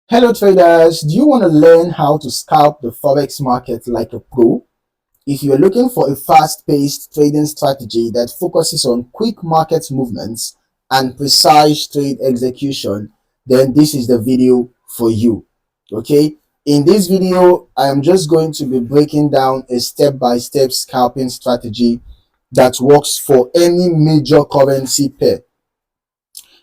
Hello traders, do you want to learn how to scalp the forex market like a pro? If you're looking for a fast-paced trading strategy that focuses on quick market movements and precise trade execution, then this is the video for you. Okay, in this video I am just going to be breaking down a step-by-step scalping strategy that works for any major currency pair,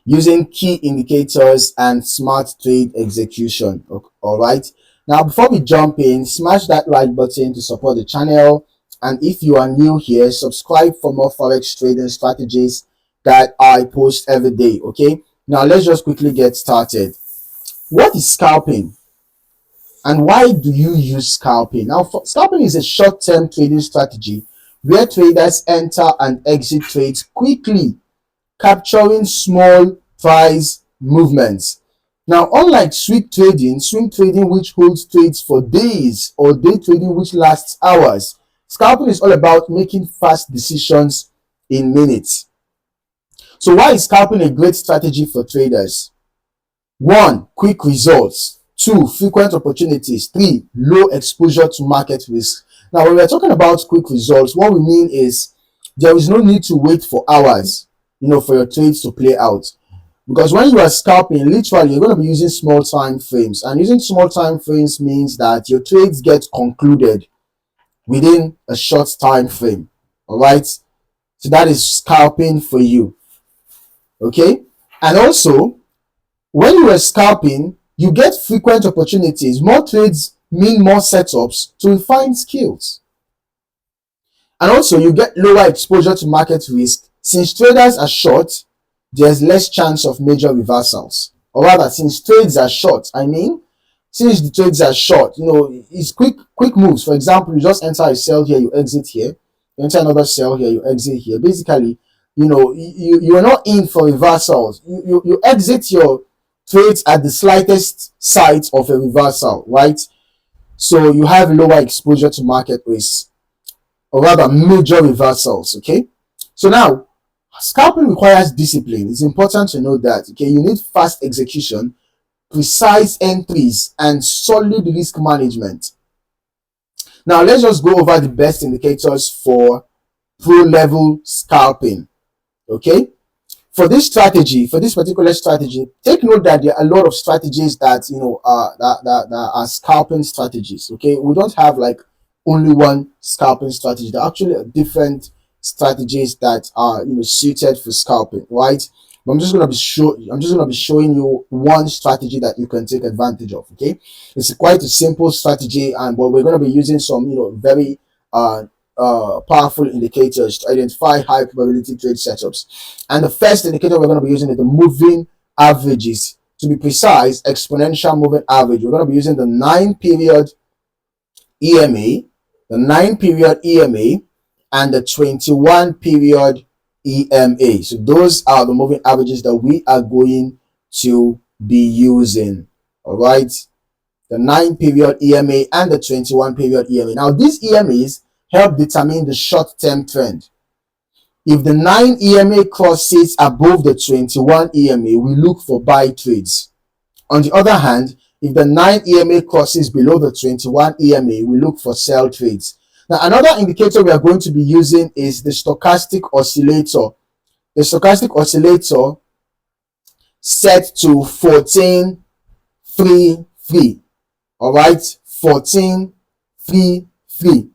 using key indicators and smart trade execution. All right, now before we jump in, smash that like button to support the channel, and if you are new here, subscribe for more forex trading strategies that I post every day. Okay, now let's just quickly get started. What is scalping and why do you use scalping? Now, scalping is a short-term trading strategy where traders enter and exit trades quickly, capturing small price movements. Now, unlike swing trading which holds trades for days, or day trading which lasts hours, scalping is all about making fast decisions in minutes. So why is scalping a great strategy for traders? 1. Quick results. 2. Frequent opportunities. 3. Low exposure to market risk. Now, when we're talking about quick results, what we mean is there is no need to wait for hours, for your trades to play out. Because when you are scalping, literally, you're going to be using small time frames. And using small time frames means that your trades get concluded within a short time frame. All right? So that is scalping for you. Okay? And also, when you are scalping, you get frequent opportunities. More trades mean more setups to refine skills. And also, you get lower exposure to market risk. Since traders are short, there's less chance of major reversals. Or rather, since trades are short, since the trades are short, it's quick moves. For example, you just enter a sell here, you exit here. You enter another sell here, you exit here. Basically, you are not in for reversals. You exit your trades at the slightest sight of a reversal, right? So you have lower exposure to market risk, or rather major reversals. Okay, so now scalping requires discipline. It's important to know that. Okay, you need fast execution, precise entries, and solid risk management. Now let's just go over the best indicators for pro level scalping. Okay, for this particular strategy, take note that there are a lot of strategies that that are scalping strategies. Okay, we don't have like only one scalping strategy. There are actually different strategies that are suited for scalping, right? But I'm just gonna be showing you one strategy that you can take advantage of. Okay, it's quite a simple strategy, but we're gonna be using some very powerful indicators to identify high probability trade setups. And the first indicator we're going to be using is the moving averages. To be precise, exponential moving average. We're going to be using the 9-period EMA, and the 21-period EMA. So those are the moving averages that we are going to be using. All right, the 9-period EMA and the 21-period EMA. Now these EMAs help determine the short-term trend. If the 9 EMA crosses above the 21 EMA, we look for buy trades. On the other hand, if the 9 EMA crosses below the 21 EMA, we look for sell trades. Now, another indicator we are going to be using is the stochastic oscillator. The stochastic oscillator set to 14.33. All right, 14.33.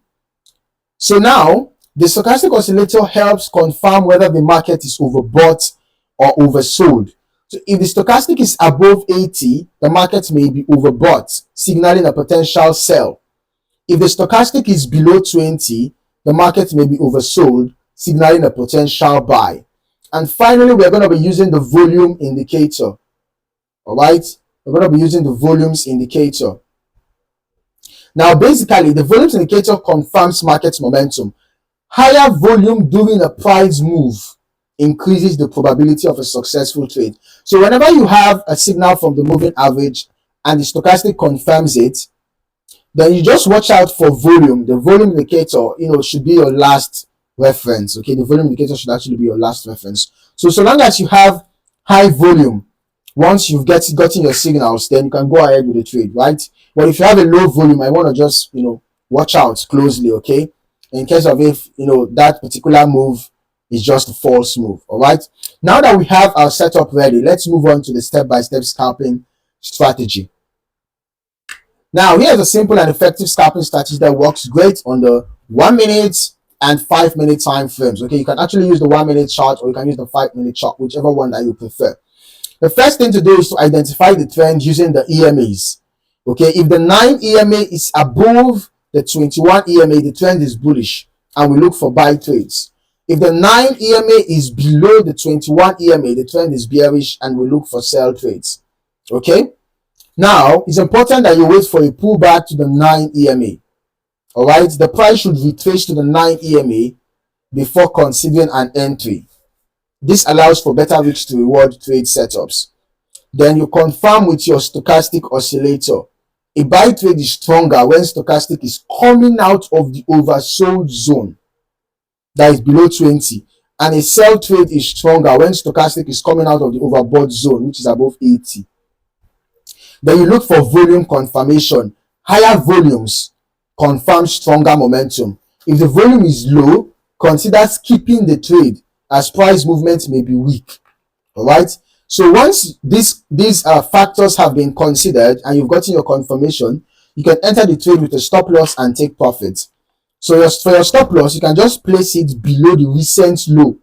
So now, the stochastic oscillator helps confirm whether the market is overbought or oversold. So if the stochastic is above 80, the market may be overbought, signaling a potential sell. If the stochastic is below 20, the market may be oversold, signaling a potential buy. And finally, we're going to be using the volume indicator. All right, we're going to be using the volumes indicator. Now, basically, the volumes indicator confirms market momentum. Higher volume during a price move increases the probability of a successful trade. So whenever you have a signal from the moving average and the stochastic confirms it, then you just watch out for volume. The volume indicator, should be your last reference. Okay, the volume indicator should actually be your last reference. So long as you have high volume Once you've gotten your signals, then you can go ahead with the trade, right? But if you have a low volume, I want to just, watch out closely, okay? In case of if, that particular move is just a false move, all right? Now that we have our setup ready, let's move on to the step-by-step scalping strategy. Now, here's a simple and effective scalping strategy that works great on the 1 minute and 5 minute time frames, okay? You can actually use the 1 minute chart or you can use the 5 minute chart, whichever one that you prefer. The first thing to do is to identify the trend using the EMAs. Okay, if the 9 EMA is above the 21 EMA, the trend is bullish and we look for buy trades. If the 9 EMA is below the 21 EMA, the trend is bearish and we look for sell trades. Okay, now it's important that you wait for a pullback to the 9 EMA. All right, the price should retrace to the 9 EMA before considering an entry. This allows for better risk to reward trade setups. Then you confirm with your stochastic oscillator. A buy trade is stronger when stochastic is coming out of the oversold zone that is below 20, and a sell trade is stronger when stochastic is coming out of the overbought zone, which is above 80. Then you look for volume confirmation. Higher volumes confirm stronger momentum. If the volume is low, consider skipping the trade as price movement may be weak. All right. So once these factors have been considered and you've gotten your confirmation, you can enter the trade with a stop loss and take profit. So for your stop loss, you can just place it below the recent low.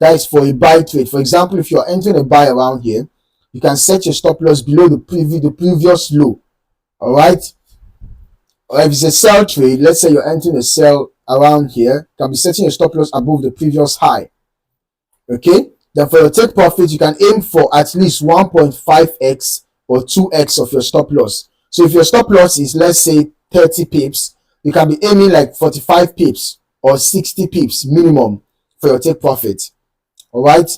That is for a buy trade. For example, if you're entering a buy around here, you can set your stop loss below the previous low. All right. Or if it's a sell trade, let's say you're entering a sell around here, you can be setting your stop loss above the previous high. Okay, then for your take profit, you can aim for at least 1.5x or 2x of your stop loss. So if your stop loss is, let's say, 30 pips, you can be aiming like 45 pips or 60 pips minimum for your take profit. All right,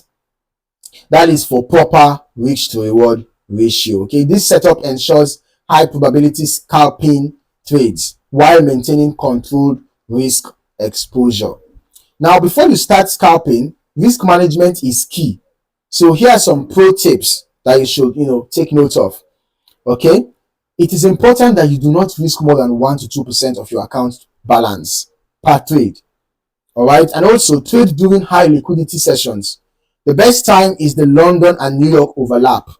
that is for proper risk to reward ratio. Okay, this setup ensures high probability scalping trades while maintaining controlled risk exposure. Now, before you start scalping, risk management is key. So here are some pro tips that you should, take note of. Okay, it is important that you do not risk more than 1 to 2% of your account balance per trade. All right, and also trade during high liquidity sessions. The best time is the London and New York overlap.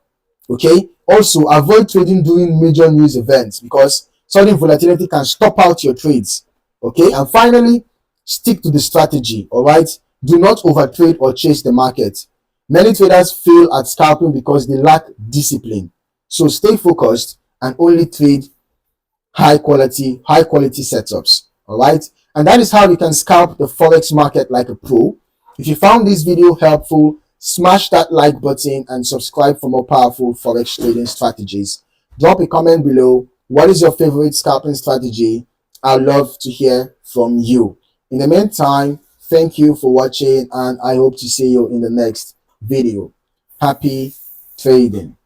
Okay, also avoid trading during major news events because sudden volatility can stop out your trades. Okay, and finally, stick to the strategy. All right, do not overtrade or chase the market. Many traders fail at scalping because they lack discipline. So stay focused and only trade high quality setups. All right, and that is how you can scalp the forex market like a pro. If you found this video helpful, smash that like button and subscribe for more powerful forex trading strategies. Drop a comment below. What is your favorite scalping strategy? I'd love to hear from you. In the meantime, thank you for watching and I hope to see you in the next video. Happy trading.